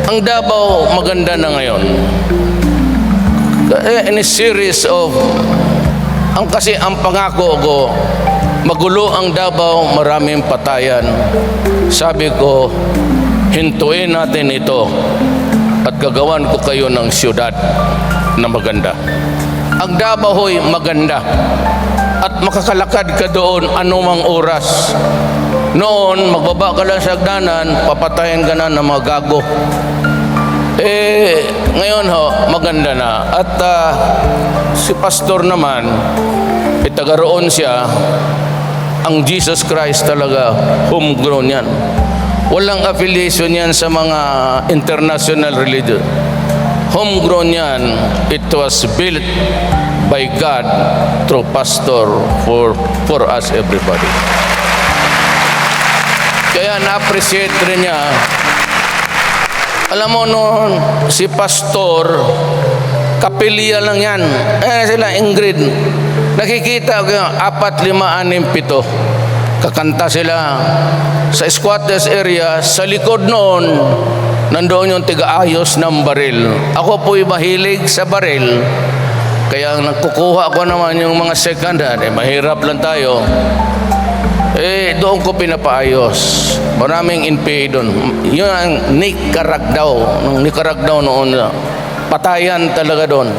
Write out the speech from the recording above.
Ang Davao maganda na ngayon. In a series of, kasi ang pangako ko, magulo ang Davao, maraming patayan. Sabi ko, hintuin natin ito at gagawan ko kayo ng siyudad na maganda. Ang Davao ho'y maganda at makakalakad ka doon anumang oras. Noon, magbaba ka lang sa hagdanan, papatayin ka na ng mga gago. Ngayon maganda na. At si pastor naman, taga roon siya. Ang Jesus Christ talaga, homegrown yan. Walang affiliation yan sa mga international religion. Homegrown yan. It was built by God through pastor for us everybody. Kaya na-appreciate rin niya. Alam mo noon, si pastor, kapilya lang yan. Sila, Ingrid. Nakikita ko 4, 5, 6, 7. Kakanta sila sa squatters area. Sa likod noon, nandoon yung tiga-ayos ng baril. Ako po'y mahilig sa baril. Kaya nagkukuha ko naman yung mga second hand. Mahirap lang tayo. Doon ko pinapaayos. Maraming NPA doon. Yun ang Nicaragua. Nung Nicaragua noon, patayan talaga doon.